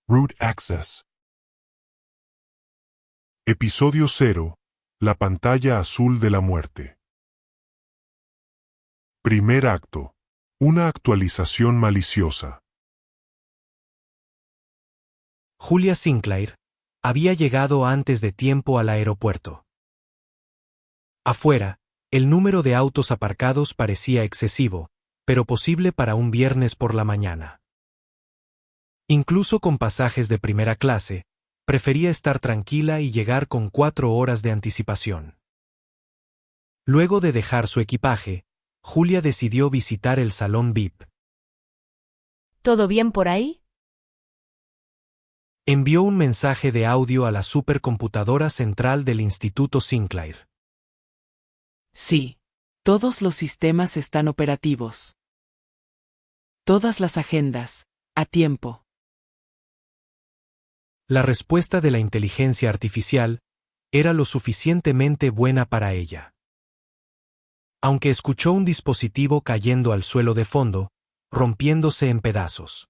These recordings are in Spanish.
Root Access. Episodio 0. La pantalla azul de la muerte. Primer acto. Una actualización maliciosa. Julia Sinclair había llegado antes de tiempo al aeropuerto. Afuera, el número de autos aparcados parecía excesivo, pero posible para un viernes por la mañana. Incluso con pasajes de primera clase, prefería estar tranquila y llegar con 4 horas de anticipación. Luego de dejar su equipaje, Julia decidió visitar el salón VIP. ¿Todo bien por ahí? Envió un mensaje de audio a la supercomputadora central del Instituto Sinclair. Sí. Todos los sistemas están operativos. Todas las agendas, a tiempo. La respuesta de la inteligencia artificial era lo suficientemente buena para ella. Aunque escuchó un dispositivo cayendo al suelo de fondo, rompiéndose en pedazos.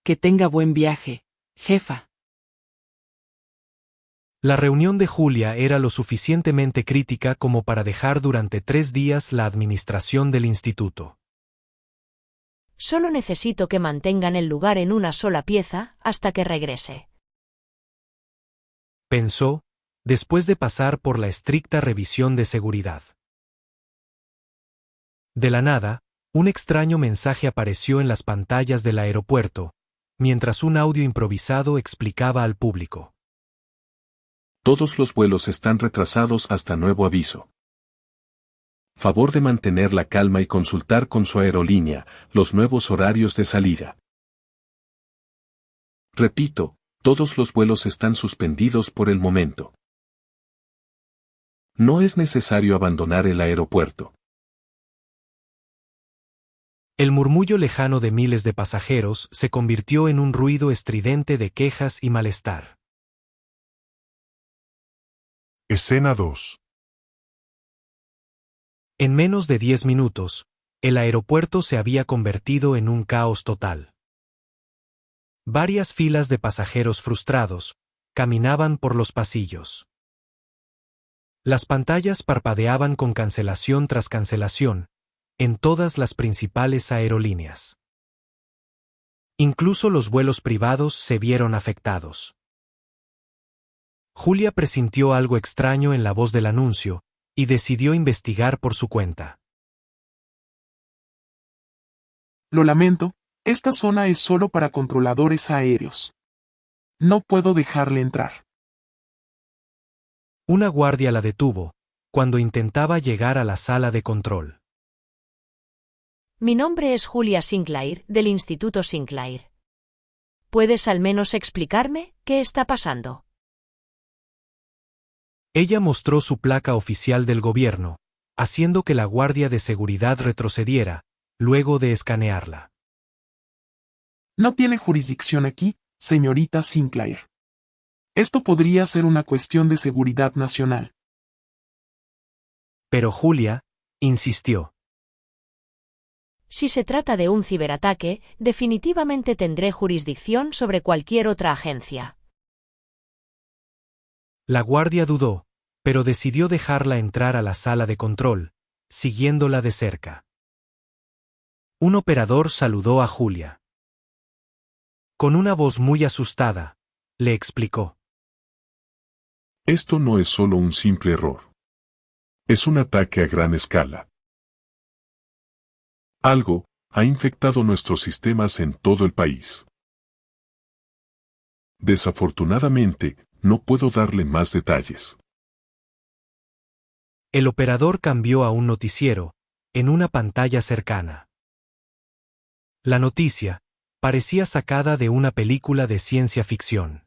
Que tenga buen viaje, jefa. La reunión de Julia era lo suficientemente crítica como para dejar durante 3 días la administración del instituto. Solo necesito que mantengan el lugar en una sola pieza hasta que regrese. Pensó, después de pasar por la estricta revisión de seguridad. De la nada, un extraño mensaje apareció en las pantallas del aeropuerto, mientras un audio improvisado explicaba al público. Todos los vuelos están retrasados hasta nuevo aviso. Favor de mantener la calma y consultar con su aerolínea los nuevos horarios de salida. Repito, todos los vuelos están suspendidos por el momento. No es necesario abandonar el aeropuerto. El murmullo lejano de miles de pasajeros se convirtió en un ruido estridente de quejas y malestar. Escena 2. En menos de 10 minutos, el aeropuerto se había convertido en un caos total. Varias filas de pasajeros frustrados caminaban por los pasillos. Las pantallas parpadeaban con cancelación tras cancelación en todas las principales aerolíneas. Incluso los vuelos privados se vieron afectados. Julia presintió algo extraño en la voz del anuncio y decidió investigar por su cuenta. Lo lamento, esta zona es solo para controladores aéreos. No puedo dejarle entrar. Una guardia la detuvo cuando intentaba llegar a la sala de control. Mi nombre es Julia Sinclair, del Instituto Sinclair. ¿Puedes al menos explicarme qué está pasando? Ella mostró su placa oficial del gobierno, haciendo que la guardia de seguridad retrocediera, luego de escanearla. No tiene jurisdicción aquí, señorita Sinclair. Esto podría ser una cuestión de seguridad nacional. Pero Julia insistió. Si se trata de un ciberataque, definitivamente tendré jurisdicción sobre cualquier otra agencia. La guardia dudó, pero decidió dejarla entrar a la sala de control, siguiéndola de cerca. Un operador saludó a Julia. Con una voz muy asustada, le explicó. Esto no es solo un simple error. Es un ataque a gran escala. Algo ha infectado nuestros sistemas en todo el país. Desafortunadamente, no puedo darle más detalles. El operador cambió a un noticiero, en una pantalla cercana. La noticia parecía sacada de una película de ciencia ficción.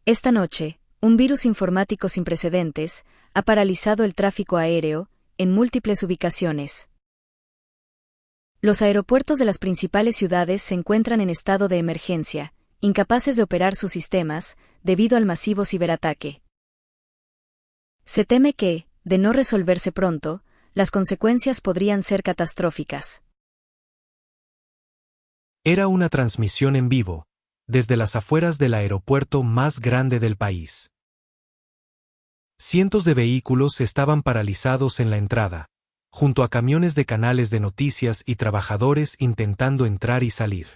Esta noche, un virus informático sin precedentes ha paralizado el tráfico aéreo en múltiples ubicaciones. Los aeropuertos de las principales ciudades se encuentran en estado de emergencia, incapaces de operar sus sistemas debido al masivo ciberataque. Se teme que, de no resolverse pronto, las consecuencias podrían ser catastróficas. Era una transmisión en vivo, desde las afueras del aeropuerto más grande del país. Cientos de vehículos estaban paralizados en la entrada, junto a camiones de canales de noticias y trabajadores intentando entrar y salir.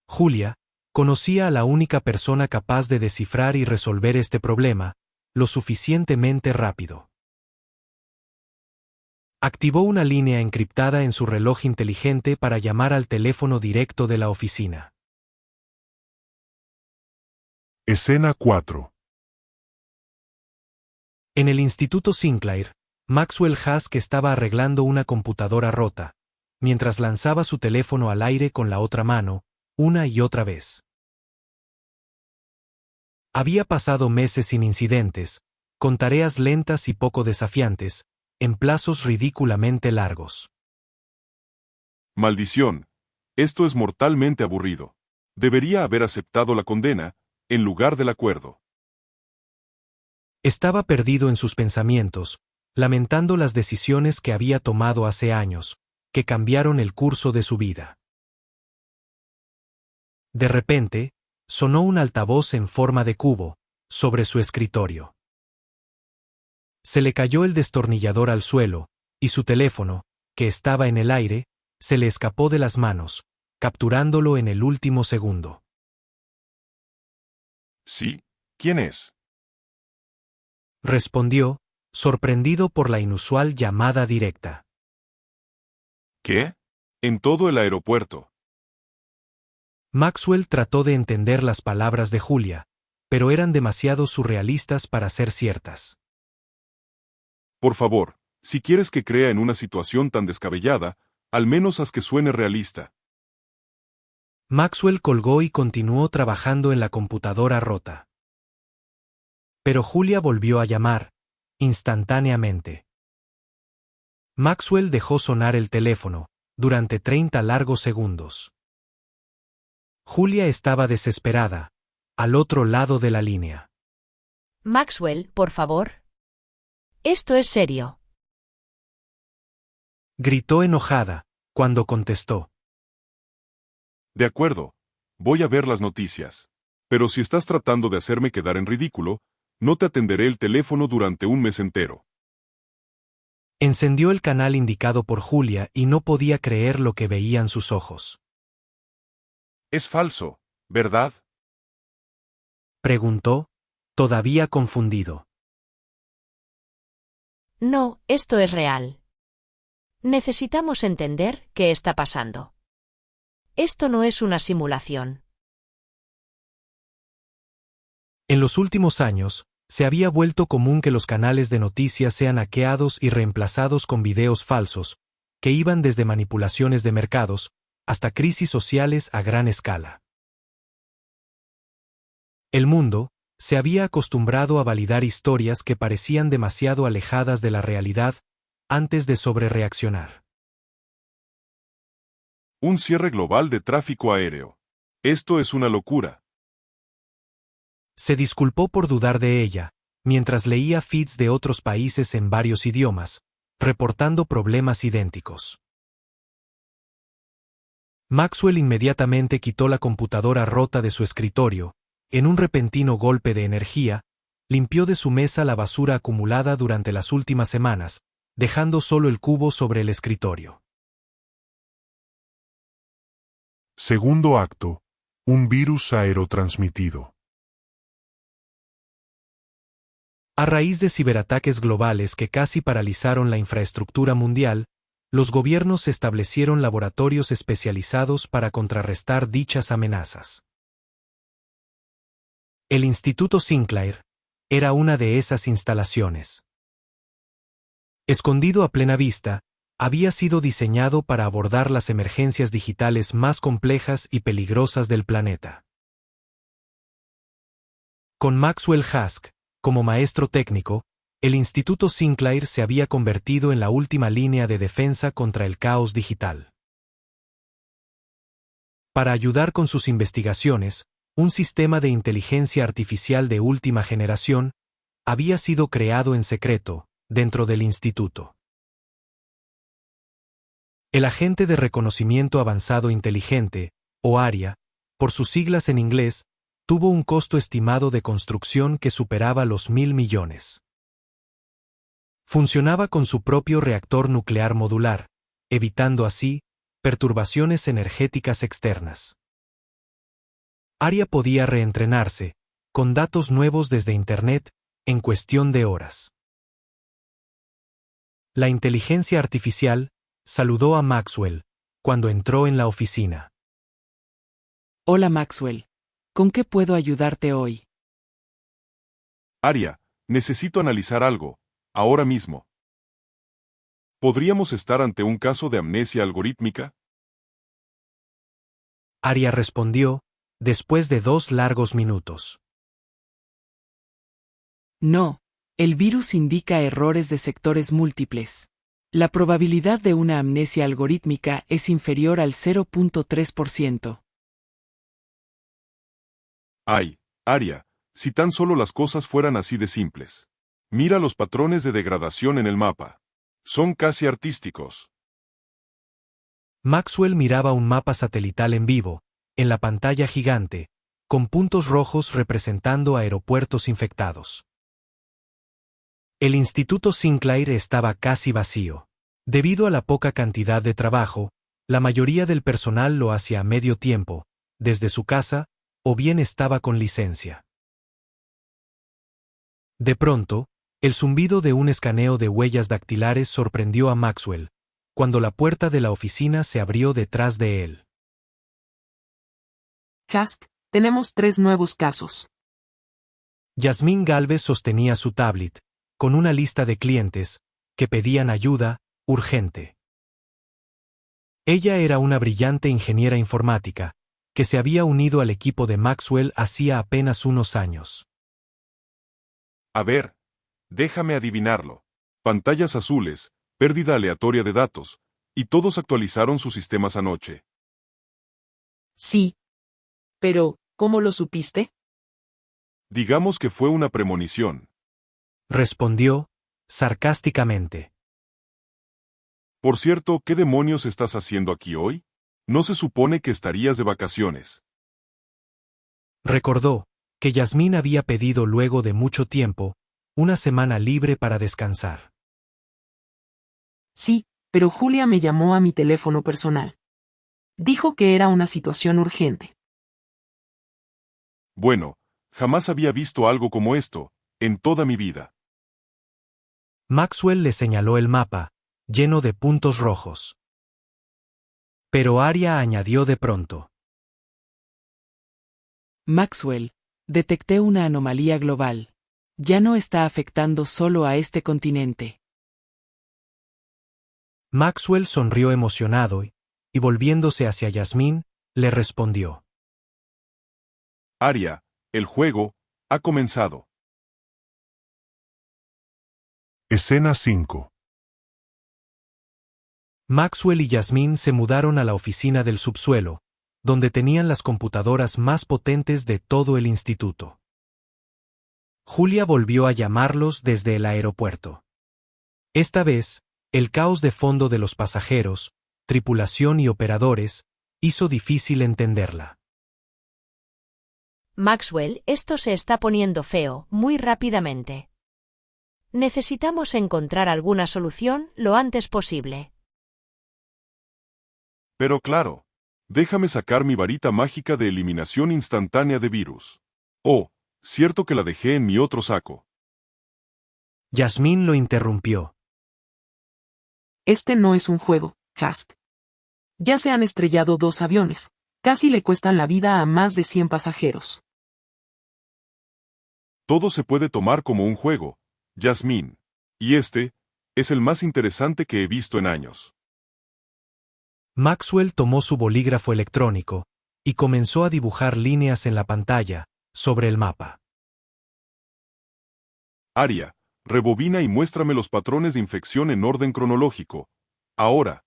Julia conocía a la única persona capaz de descifrar y resolver este problema lo suficientemente rápido. Activó una línea encriptada en su reloj inteligente para llamar al teléfono directo de la oficina. Escena 4. En el Instituto Sinclair, Maxwell Hask estaba arreglando una computadora rota, mientras lanzaba su teléfono al aire con la otra mano, una y otra vez. Había pasado meses sin incidentes, con tareas lentas y poco desafiantes, en plazos ridículamente largos. Maldición. Esto es mortalmente aburrido. Debería haber aceptado la condena, en lugar del acuerdo. Estaba perdido en sus pensamientos, lamentando las decisiones que había tomado hace años, que cambiaron el curso de su vida. De repente, sonó un altavoz en forma de cubo, sobre su escritorio. Se le cayó el destornillador al suelo, y su teléfono, que estaba en el aire, se le escapó de las manos, capturándolo en el último segundo. Sí, ¿quién es? Respondió, sorprendido por la inusual llamada directa. ¿Qué? En todo el aeropuerto. Maxwell trató de entender las palabras de Julia, pero eran demasiado surrealistas para ser ciertas. Por favor, si quieres que crea en una situación tan descabellada, al menos haz que suene realista. Maxwell colgó y continuó trabajando en la computadora rota. Pero Julia volvió a llamar, instantáneamente. Maxwell dejó sonar el teléfono, durante 30 largos segundos. Julia estaba desesperada, al otro lado de la línea. Maxwell, por favor. Esto es serio. Gritó enojada, cuando contestó. De acuerdo, voy a ver las noticias. Pero si estás tratando de hacerme quedar en ridículo, no te atenderé el teléfono durante un mes entero. Encendió el canal indicado por Julia y no podía creer lo que veían sus ojos. Es falso, ¿verdad? Preguntó, todavía confundido. No, esto es real. Necesitamos entender qué está pasando. Esto no es una simulación. En los últimos años, se había vuelto común que los canales de noticias sean hackeados y reemplazados con videos falsos, que iban desde manipulaciones de mercados hasta crisis sociales a gran escala. El mundo se había acostumbrado a validar historias que parecían demasiado alejadas de la realidad antes de sobrereaccionar. Un cierre global de tráfico aéreo. Esto es una locura. Se disculpó por dudar de ella, mientras leía feeds de otros países en varios idiomas, reportando problemas idénticos. Maxwell inmediatamente quitó la computadora rota de su escritorio. En un repentino golpe de energía, limpió de su mesa la basura acumulada durante las últimas semanas, dejando solo el cubo sobre el escritorio. Segundo acto. Un virus aerotransmitido. A raíz de ciberataques globales que casi paralizaron la infraestructura mundial, los gobiernos establecieron laboratorios especializados para contrarrestar dichas amenazas. El Instituto Sinclair era una de esas instalaciones. Escondido a plena vista, había sido diseñado para abordar las emergencias digitales más complejas y peligrosas del planeta. Con Maxwell Hask como maestro técnico, el Instituto Sinclair se había convertido en la última línea de defensa contra el caos digital. Para ayudar con sus investigaciones, un sistema de inteligencia artificial de última generación había sido creado en secreto, dentro del instituto. El Agente de Reconocimiento Avanzado Inteligente, o ARIA, por sus siglas en inglés, tuvo un costo estimado de construcción que superaba los 1.000 millones. Funcionaba con su propio reactor nuclear modular, evitando así perturbaciones energéticas externas. ARIA podía reentrenarse, con datos nuevos desde Internet, en cuestión de horas. La inteligencia artificial saludó a Maxwell cuando entró en la oficina. Hola Maxwell. ¿Con qué puedo ayudarte hoy? Aria, necesito analizar algo, ahora mismo. ¿Podríamos estar ante un caso de amnesia algorítmica? Aria respondió, después de 2 largos minutos. No, el virus indica errores de sectores múltiples. La probabilidad de una amnesia algorítmica es inferior al 0.3%. Ay, Aria, si tan solo las cosas fueran así de simples. Mira los patrones de degradación en el mapa. Son casi artísticos. Maxwell miraba un mapa satelital en vivo, en la pantalla gigante, con puntos rojos representando aeropuertos infectados. El Instituto Sinclair estaba casi vacío. Debido a la poca cantidad de trabajo, la mayoría del personal lo hacía a medio tiempo, desde su casa, o bien estaba con licencia. De pronto, el zumbido de un escaneo de huellas dactilares sorprendió a Maxwell, cuando la puerta de la oficina se abrió detrás de él. Hask, tenemos 3 nuevos casos. Yasmín Gálvez sostenía su tablet, con una lista de clientes, que pedían ayuda, urgente. Ella era una brillante ingeniera informática, que se había unido al equipo de Maxwell hacía apenas unos años. A ver, déjame adivinarlo. Pantallas azules, pérdida aleatoria de datos, y todos actualizaron sus sistemas anoche. Sí. Pero, ¿cómo lo supiste? Digamos que fue una premonición. Respondió, sarcásticamente. Por cierto, ¿qué demonios estás haciendo aquí hoy? ¿No se supone que estarías de vacaciones? Recordó que Yasmín había pedido luego de mucho tiempo, una semana libre para descansar. Sí, pero Julia me llamó a mi teléfono personal. Dijo que era una situación urgente. Bueno, jamás había visto algo como esto, en toda mi vida. Maxwell le señaló el mapa, lleno de puntos rojos. Pero Aria añadió de pronto. Maxwell, detecté una anomalía global. Ya no está afectando solo a este continente. Maxwell sonrió emocionado y volviéndose hacia Yasmín, le respondió. Aria, el juego ha comenzado. Escena 5. Maxwell y Yasmín se mudaron a la oficina del subsuelo, donde tenían las computadoras más potentes de todo el instituto. Julia volvió a llamarlos desde el aeropuerto. Esta vez, el caos de fondo de los pasajeros, tripulación y operadores, hizo difícil entenderla. Maxwell, esto se está poniendo feo, muy rápidamente. Necesitamos encontrar alguna solución lo antes posible. Pero claro, déjame sacar mi varita mágica de eliminación instantánea de virus. Oh, cierto que la dejé en mi otro saco. Yasmín lo interrumpió. Este no es un juego, Hask. Ya se han estrellado 2 aviones. Casi le cuestan la vida a más de 100 pasajeros. Todo se puede tomar como un juego, Yasmín. Y este es el más interesante que he visto en años. Maxwell tomó su bolígrafo electrónico y comenzó a dibujar líneas en la pantalla, sobre el mapa. Aria, rebobina y muéstrame los patrones de infección en orden cronológico. Ahora.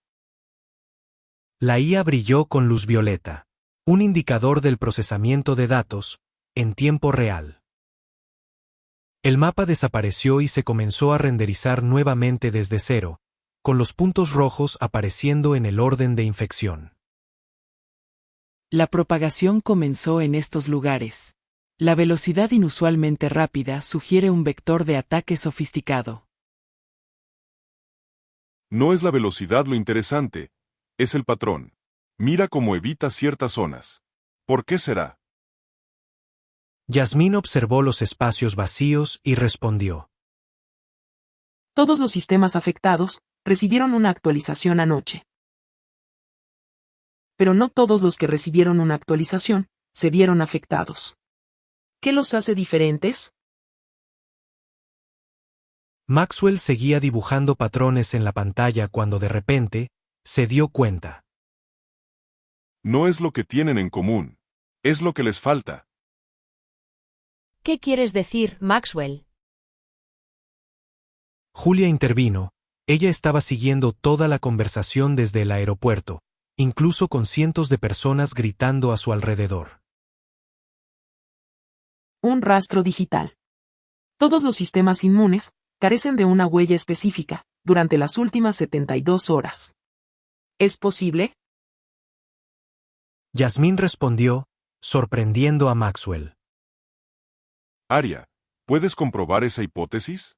La IA brilló con luz violeta, un indicador del procesamiento de datos, en tiempo real. El mapa desapareció y se comenzó a renderizar nuevamente desde cero, con los puntos rojos apareciendo en el orden de infección. La propagación comenzó en estos lugares. La velocidad inusualmente rápida sugiere un vector de ataque sofisticado. No es la velocidad lo interesante, es el patrón. Mira cómo evita ciertas zonas. ¿Por qué será? Yasmín observó los espacios vacíos y respondió. Todos los sistemas afectados recibieron una actualización anoche. Pero no todos los que recibieron una actualización se vieron afectados. ¿Qué los hace diferentes? Maxwell seguía dibujando patrones en la pantalla cuando de repente se dio cuenta. No es lo que tienen en común, es lo que les falta. ¿Qué quieres decir, Maxwell? Julia intervino. Ella estaba siguiendo toda la conversación desde el aeropuerto, incluso con cientos de personas gritando a su alrededor. Un rastro digital. Todos los sistemas inmunes carecen de una huella específica durante las últimas 72 horas. ¿Es posible? Yasmín respondió, sorprendiendo a Maxwell. Aria, ¿puedes comprobar esa hipótesis?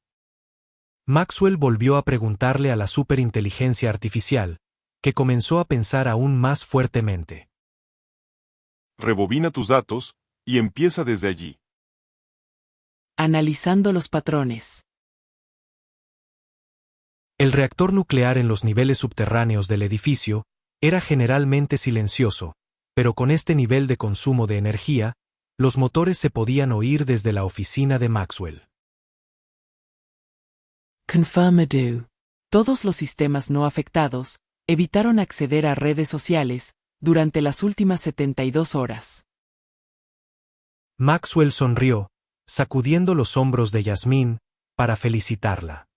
Maxwell volvió a preguntarle a la superinteligencia artificial, que comenzó a pensar aún más fuertemente. Rebobina tus datos, y empieza desde allí. Analizando los patrones. El reactor nuclear en los niveles subterráneos del edificio era generalmente silencioso, pero con este nivel de consumo de energía, los motores se podían oír desde la oficina de Maxwell. Confirmado. Todos los sistemas no afectados evitaron acceder a redes sociales durante las últimas 72 horas. Maxwell sonrió, sacudiendo los hombros de Yasmín, para felicitarla.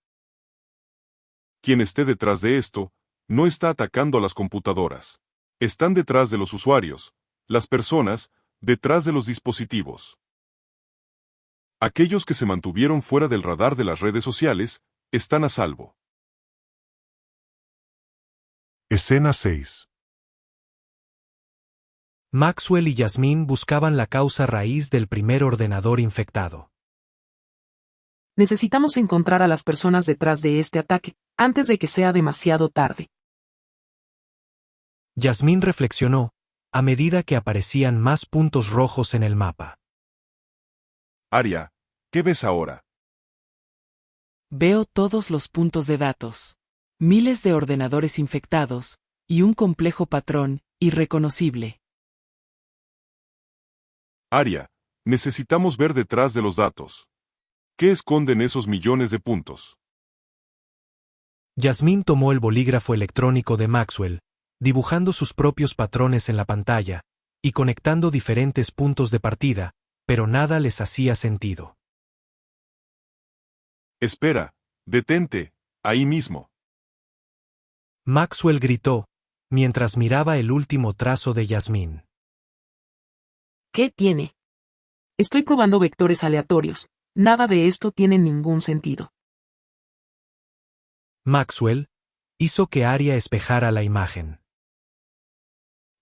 Quien esté detrás de esto, no está atacando a las computadoras. Están detrás de los usuarios, las personas, detrás de los dispositivos. Aquellos que se mantuvieron fuera del radar de las redes sociales, están a salvo. Escena 6. Maxwell y Yasmín buscaban la causa raíz del primer ordenador infectado. Necesitamos encontrar a las personas detrás de este ataque, antes de que sea demasiado tarde. Yasmín reflexionó, a medida que aparecían más puntos rojos en el mapa. Aria, ¿qué ves ahora? Veo todos los puntos de datos. Miles de ordenadores infectados, y un complejo patrón irreconocible. Aria, necesitamos ver detrás de los datos. ¿Qué esconden esos millones de puntos? Yasmín tomó el bolígrafo electrónico de Maxwell, dibujando sus propios patrones en la pantalla, y conectando diferentes puntos de partida, pero nada les hacía sentido. Espera, detente, ahí mismo. Maxwell gritó, mientras miraba el último trazo de Yasmín. ¿Qué tiene? Estoy probando vectores aleatorios. Nada de esto tiene ningún sentido. Maxwell hizo que Aria espejara la imagen.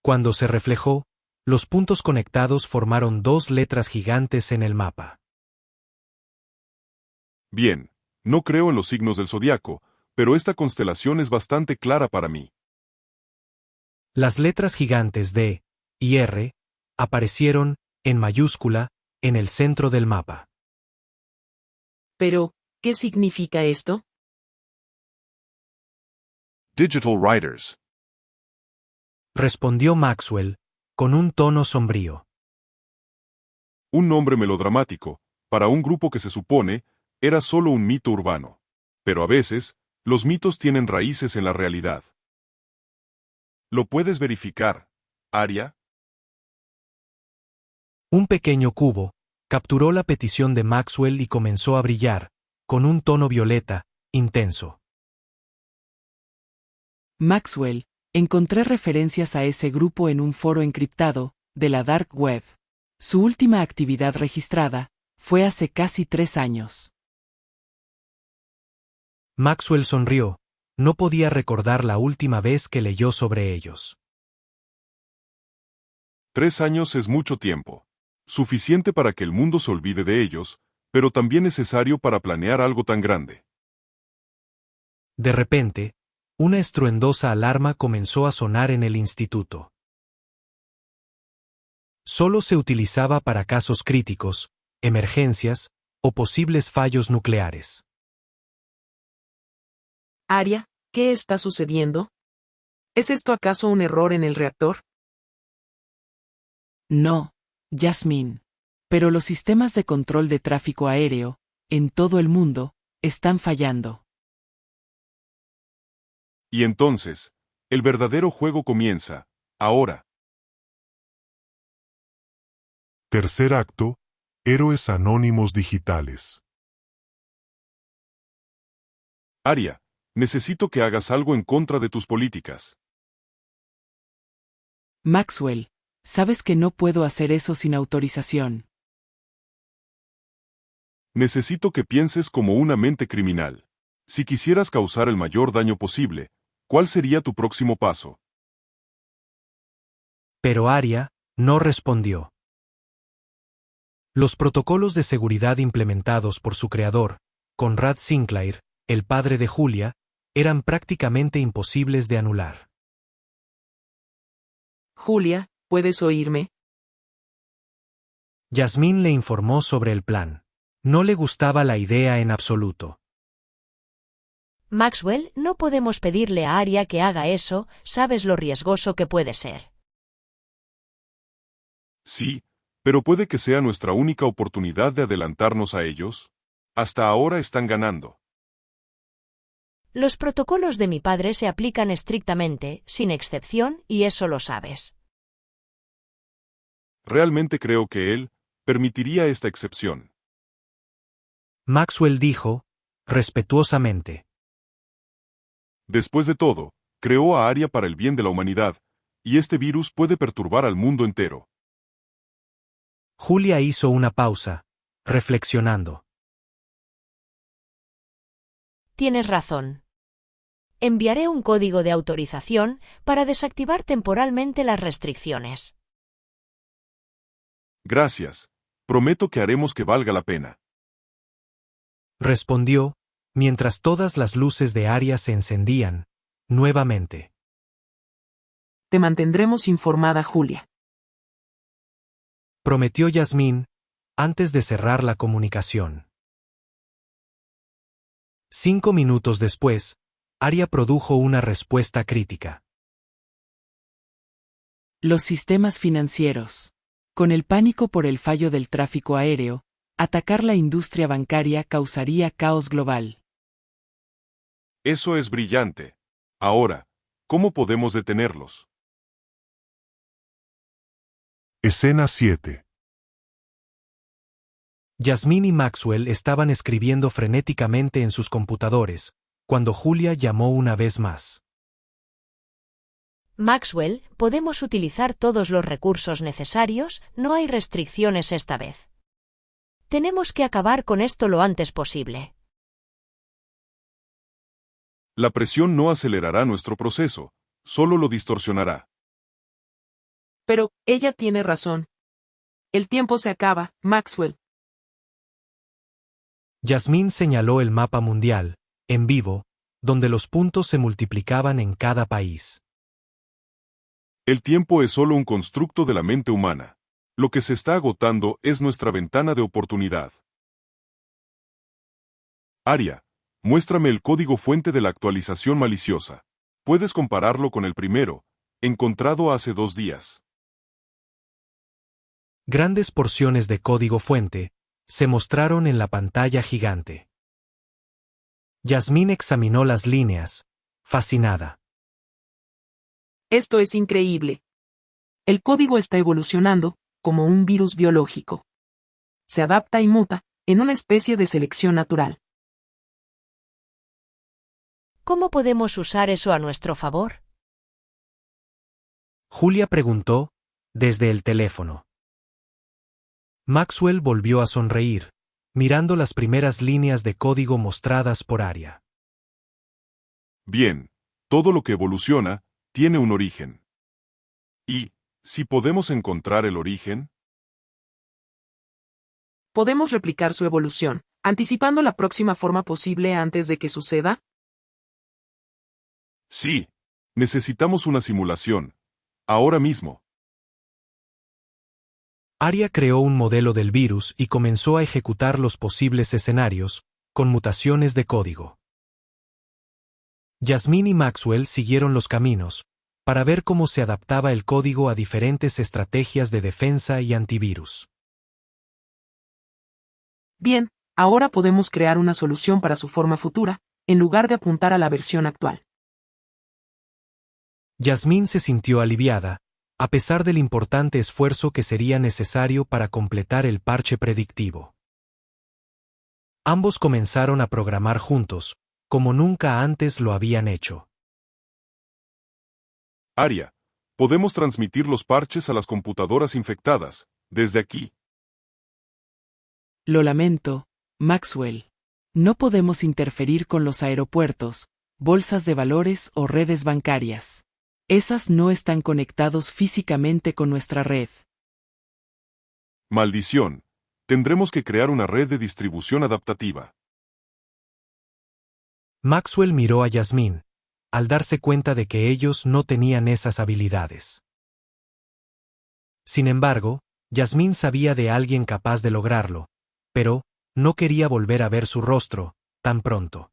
Cuando se reflejó, los puntos conectados formaron dos letras gigantes en el mapa. Bien, no creo en los signos del zodiaco, pero esta constelación es bastante clara para mí. Las letras gigantes D y R aparecieron, en mayúscula, en el centro del mapa. Pero, ¿qué significa esto? Digital Writers. Respondió Maxwell, con un tono sombrío. Un nombre melodramático, para un grupo que se supone, era solo un mito urbano. Pero a veces, los mitos tienen raíces en la realidad. ¿Lo puedes verificar, Aria? Un pequeño cubo capturó la petición de Maxwell y comenzó a brillar, con un tono violeta, intenso. Maxwell, encontré referencias a ese grupo en un foro encriptado, de la Dark Web. Su última actividad registrada fue hace casi 3 años. Maxwell sonrió, no podía recordar la última vez que leyó sobre ellos. 3 años es mucho tiempo. Suficiente para que el mundo se olvide de ellos, pero también necesario para planear algo tan grande. De repente, una estruendosa alarma comenzó a sonar en el instituto. Solo se utilizaba para casos críticos, emergencias o posibles fallos nucleares. Aria, ¿qué está sucediendo? ¿Es esto acaso un error en el reactor? No, Jasmine. Pero los sistemas de control de tráfico aéreo, en todo el mundo, están fallando. Y entonces, el verdadero juego comienza, ahora. Tercer acto, Héroes Anónimos Digitales. Aria, necesito que hagas algo en contra de tus políticas. Maxwell, sabes que no puedo hacer eso sin autorización. Necesito que pienses como una mente criminal. Si quisieras causar el mayor daño posible, ¿cuál sería tu próximo paso? Pero Aria no respondió. Los protocolos de seguridad implementados por su creador, Conrad Sinclair, el padre de Julia, eran prácticamente imposibles de anular. Julia, ¿puedes oírme? Jasmine le informó sobre el plan. No le gustaba la idea en absoluto. Maxwell, no podemos pedirle a Aria que haga eso, sabes lo riesgoso que puede ser. Sí, pero puede que sea nuestra única oportunidad de adelantarnos a ellos. Hasta ahora están ganando. Los protocolos de mi padre se aplican estrictamente, sin excepción, y eso lo sabes. Realmente creo que él permitiría esta excepción. Maxwell dijo, respetuosamente. Después de todo, creó a Aria para el bien de la humanidad, y este virus puede perturbar al mundo entero. Julia hizo una pausa, reflexionando. Tienes razón. Enviaré un código de autorización para desactivar temporalmente las restricciones. Gracias. Prometo que haremos que valga la pena. Respondió, mientras todas las luces de Aria se encendían, nuevamente. Te mantendremos informada, Julia. Prometió Jasmine, antes de cerrar la comunicación. 5 minutos después, Aria produjo una respuesta crítica. Los sistemas financieros. Con el pánico por el fallo del tráfico aéreo, atacar la industria bancaria causaría caos global. Eso es brillante. Ahora, ¿cómo podemos detenerlos? Escena 7. Jasmine y Maxwell estaban escribiendo frenéticamente en sus computadores, cuando Julia llamó una vez más. Maxwell, podemos utilizar todos los recursos necesarios, no hay restricciones esta vez. Tenemos que acabar con esto lo antes posible. La presión no acelerará nuestro proceso, solo lo distorsionará. Pero, ella tiene razón. El tiempo se acaba, Maxwell. Jasmine señaló el mapa mundial, en vivo, donde los puntos se multiplicaban en cada país. El tiempo es solo un constructo de la mente humana. Lo que se está agotando es nuestra ventana de oportunidad. Aria, muéstrame el código fuente de la actualización maliciosa. Puedes compararlo con el primero, encontrado hace 2 días. Grandes porciones de código fuente se mostraron en la pantalla gigante. Jasmine examinó las líneas, fascinada. Esto es increíble. El código está evolucionando, como un virus biológico. Se adapta y muta, en una especie de selección natural. ¿Cómo podemos usar eso a nuestro favor? Julia preguntó, desde el teléfono. Maxwell volvió a sonreír, mirando las primeras líneas de código mostradas por Aria. Bien, todo lo que evoluciona, tiene un origen. ¿Y, si podemos encontrar el origen? Podemos replicar su evolución, anticipando la próxima forma posible antes de que suceda. Sí. Necesitamos una simulación. Ahora mismo. Arya creó un modelo del virus y comenzó a ejecutar los posibles escenarios, con mutaciones de código. Yasmín y Maxwell siguieron los caminos, para ver cómo se adaptaba el código a diferentes estrategias de defensa y antivirus. Bien, ahora podemos crear una solución para su forma futura, en lugar de apuntar a la versión actual. Yasmín se sintió aliviada, a pesar del importante esfuerzo que sería necesario para completar el parche predictivo. Ambos comenzaron a programar juntos, como nunca antes lo habían hecho. Arya, podemos transmitir los parches a las computadoras infectadas, desde aquí. Lo lamento, Maxwell. No podemos interferir con los aeropuertos, bolsas de valores o redes bancarias. Esas no están conectados físicamente con nuestra red. Maldición. Tendremos que crear una red de distribución adaptativa. Maxwell miró a Yasmín, al darse cuenta de que ellos no tenían esas habilidades. Sin embargo, Yasmín sabía de alguien capaz de lograrlo, pero no quería volver a ver su rostro tan pronto.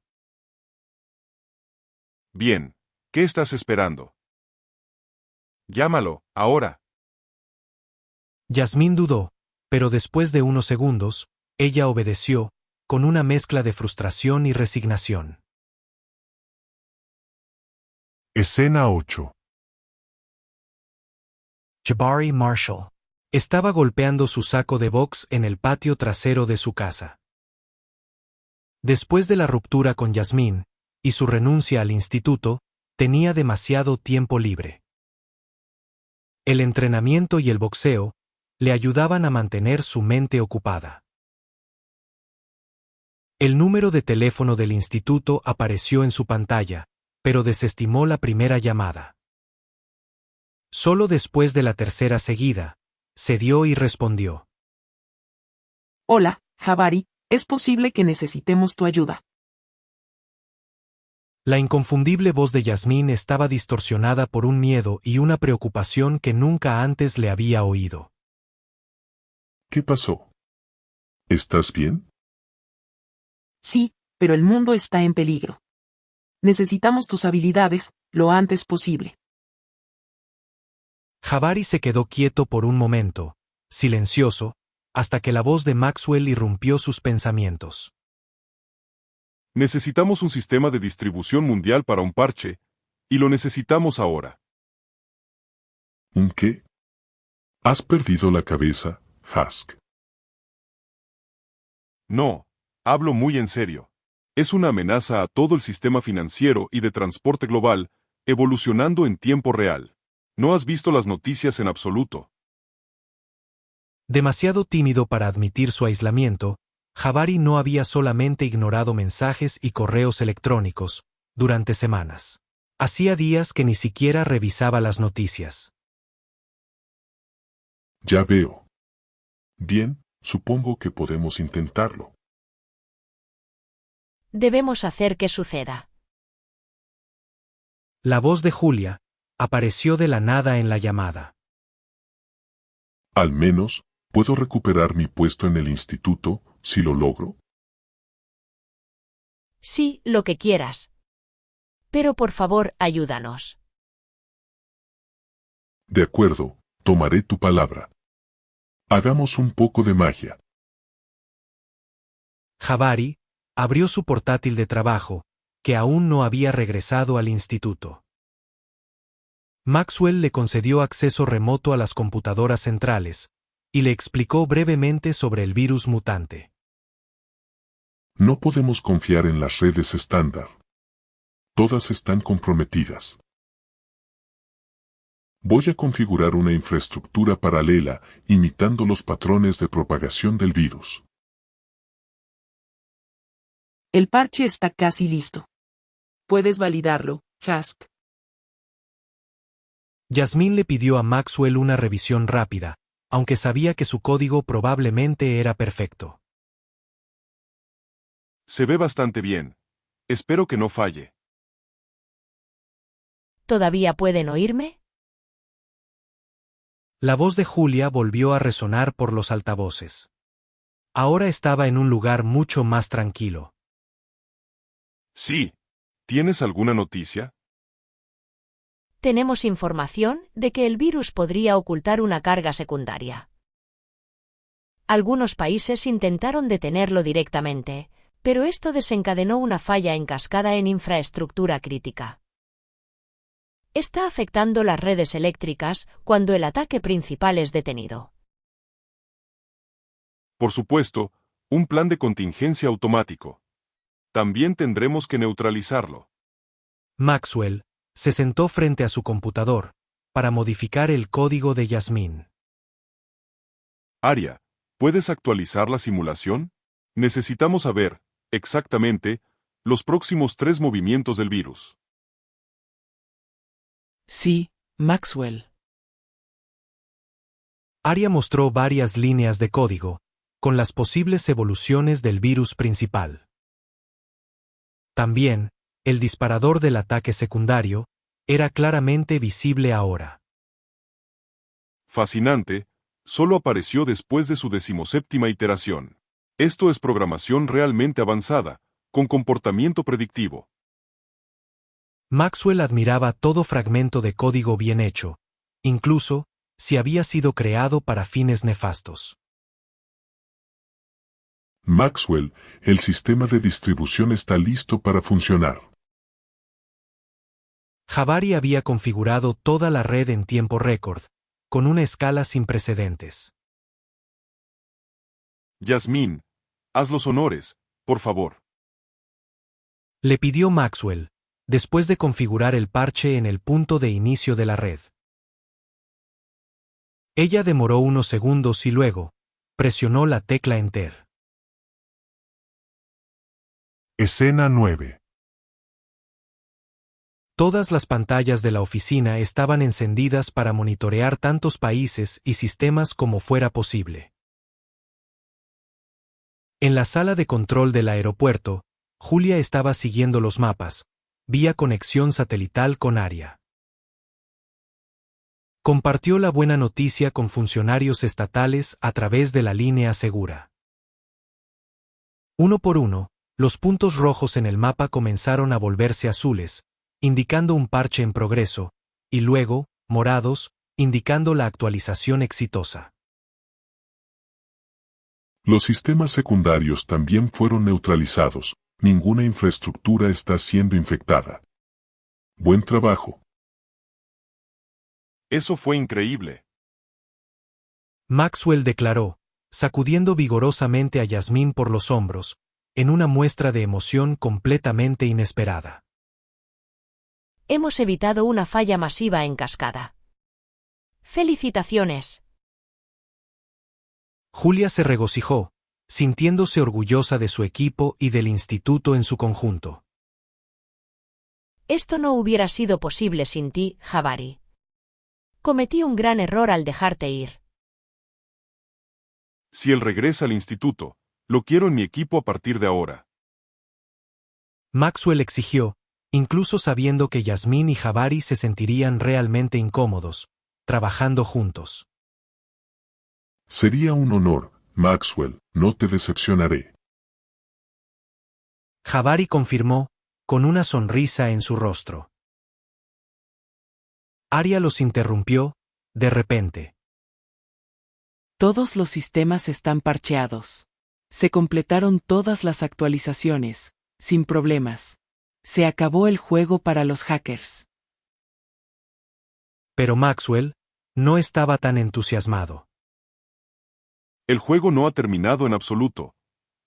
Bien, ¿qué estás esperando? Llámalo, ahora. Yasmín dudó, pero después de unos segundos, ella obedeció, con una mezcla de frustración y resignación. Escena 8. Jabari Marshall estaba golpeando su saco de box en el patio trasero de su casa. Después de la ruptura con Yasmín y su renuncia al instituto, tenía demasiado tiempo libre. El entrenamiento y el boxeo le ayudaban a mantener su mente ocupada. El número de teléfono del instituto apareció en su pantalla, pero desestimó la primera llamada. Solo después de la tercera seguida, cedió y respondió. Hola, Jabari, es posible que necesitemos tu ayuda. La inconfundible voz de Yasmín estaba distorsionada por un miedo y una preocupación que nunca antes le había oído. ¿Qué pasó? ¿Estás bien? Sí, pero el mundo está en peligro. Necesitamos tus habilidades, lo antes posible. Jabari se quedó quieto por un momento, silencioso, hasta que la voz de Maxwell irrumpió sus pensamientos. Necesitamos un sistema de distribución mundial para un parche, y lo necesitamos ahora. ¿Un qué? ¿Has perdido la cabeza, Hask? No, hablo muy en serio. Es una amenaza a todo el sistema financiero y de transporte global, evolucionando en tiempo real. No has visto las noticias en absoluto. Demasiado tímido para admitir su aislamiento, Jabari no había solamente ignorado mensajes y correos electrónicos durante semanas. Hacía días que ni siquiera revisaba las noticias. Ya veo. Bien, supongo que podemos intentarlo. Debemos hacer que suceda. La voz de Julia apareció de la nada en la llamada. Al menos, puedo recuperar mi puesto en el instituto, si lo logro. Sí, lo que quieras. Pero por favor, ayúdanos. De acuerdo, tomaré tu palabra. Hagamos un poco de magia. Jabari abrió su portátil de trabajo, que aún no había regresado al instituto. Maxwell le concedió acceso remoto a las computadoras centrales, y le explicó brevemente sobre el virus mutante. No podemos confiar en las redes estándar. Todas están comprometidas. Voy a configurar una infraestructura paralela, imitando los patrones de propagación del virus. El parche está casi listo. Puedes validarlo, Hask. Yasmín le pidió a Maxwell una revisión rápida, aunque sabía que su código probablemente era perfecto. Se ve bastante bien. Espero que no falle. ¿Todavía pueden oírme? La voz de Julia volvió a resonar por los altavoces. Ahora estaba en un lugar mucho más tranquilo. Sí. ¿Tienes alguna noticia? Tenemos información de que el virus podría ocultar una carga secundaria. Algunos países intentaron detenerlo directamente, pero esto desencadenó una falla en cascada en infraestructura crítica. Está afectando las redes eléctricas cuando el ataque principal es detenido. Por supuesto, un plan de contingencia automático. También tendremos que neutralizarlo. Maxwell se sentó frente a su computador para modificar el código de Yasmín. Aria, ¿puedes actualizar la simulación? Necesitamos saber, exactamente, los próximos 3 movimientos del virus. Sí, Maxwell. Aria mostró varias líneas de código, con las posibles evoluciones del virus principal. También, el disparador del ataque secundario era claramente visible ahora. Fascinante, solo apareció después de su 17ª iteración. Esto es programación realmente avanzada, con comportamiento predictivo. Maxwell admiraba todo fragmento de código bien hecho, incluso si había sido creado para fines nefastos. Maxwell, el sistema de distribución está listo para funcionar. Jabari había configurado toda la red en tiempo récord, con una escala sin precedentes. Yasmín, haz los honores, por favor. Le pidió Maxwell, después de configurar el parche en el punto de inicio de la red. Ella demoró unos segundos y luego presionó la tecla Enter. Escena 9. Todas las pantallas de la oficina estaban encendidas para monitorear tantos países y sistemas como fuera posible. En la sala de control del aeropuerto, Julia estaba siguiendo los mapas, vía conexión satelital con Aria. Compartió la buena noticia con funcionarios estatales a través de la línea segura. Uno por uno, los puntos rojos en el mapa comenzaron a volverse azules, indicando un parche en progreso, y luego, morados, indicando la actualización exitosa. Los sistemas secundarios también fueron neutralizados. Ninguna infraestructura está siendo infectada. Buen trabajo. Eso fue increíble. Maxwell declaró, sacudiendo vigorosamente a Yasmín por los hombros, en una muestra de emoción completamente inesperada. Hemos evitado una falla masiva en cascada. ¡Felicitaciones! Julia se regocijó, sintiéndose orgullosa de su equipo y del instituto en su conjunto. Esto no hubiera sido posible sin ti, Jabari. Cometí un gran error al dejarte ir. Si él regresa al instituto, lo quiero en mi equipo a partir de ahora. Maxwell exigió, incluso sabiendo que Yasmín y Jabari se sentirían realmente incómodos, trabajando juntos. Sería un honor, Maxwell, no te decepcionaré. Jabari confirmó, con una sonrisa en su rostro. Aria los interrumpió, de repente. Todos los sistemas están parcheados. Se completaron todas las actualizaciones, sin problemas. Se acabó el juego para los hackers. Pero Maxwell no estaba tan entusiasmado. El juego no ha terminado en absoluto.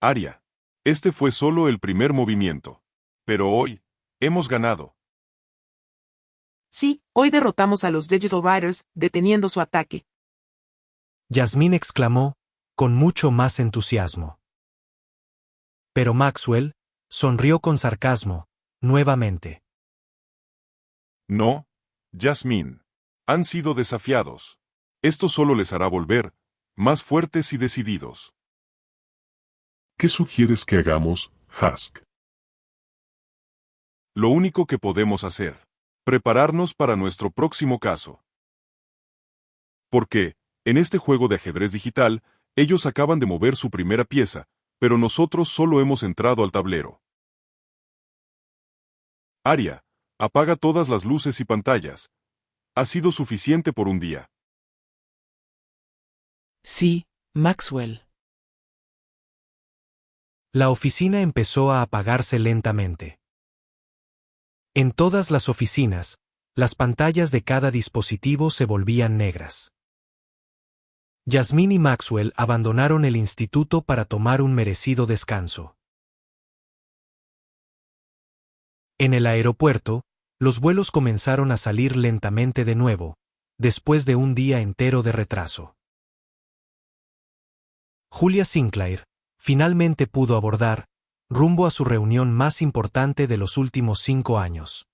Aria, este fue solo el primer movimiento. Pero hoy, hemos ganado. Sí, hoy derrotamos a los Digital Riders, deteniendo su ataque. Yasmín exclamó, con mucho más entusiasmo. Pero Maxwell sonrió con sarcasmo, nuevamente. No, Jasmine. Han sido desafiados. Esto solo les hará volver más fuertes y decididos. ¿Qué sugieres que hagamos, Hask? Lo único que podemos hacer. Prepararnos para nuestro próximo caso. Porque, en este juego de ajedrez digital, ellos acaban de mover su primera pieza, pero nosotros solo hemos entrado al tablero. Arya, apaga todas las luces y pantallas. Ha sido suficiente por un día. Sí, Maxwell. La oficina empezó a apagarse lentamente. En todas las oficinas, las pantallas de cada dispositivo se volvían negras. Jasmine y Maxwell abandonaron el instituto para tomar un merecido descanso. En el aeropuerto, los vuelos comenzaron a salir lentamente de nuevo, después de un día entero de retraso. Julia Sinclair finalmente pudo abordar, rumbo a su reunión más importante de los últimos 5 años.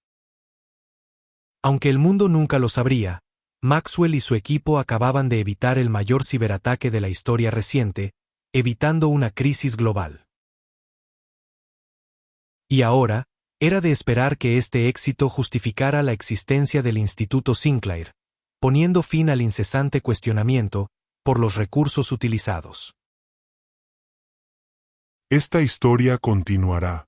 Aunque el mundo nunca lo sabría, Maxwell y su equipo acababan de evitar el mayor ciberataque de la historia reciente, evitando una crisis global. Y ahora, era de esperar que este éxito justificara la existencia del Instituto Sinclair, poniendo fin al incesante cuestionamiento por los recursos utilizados. Esta historia continuará.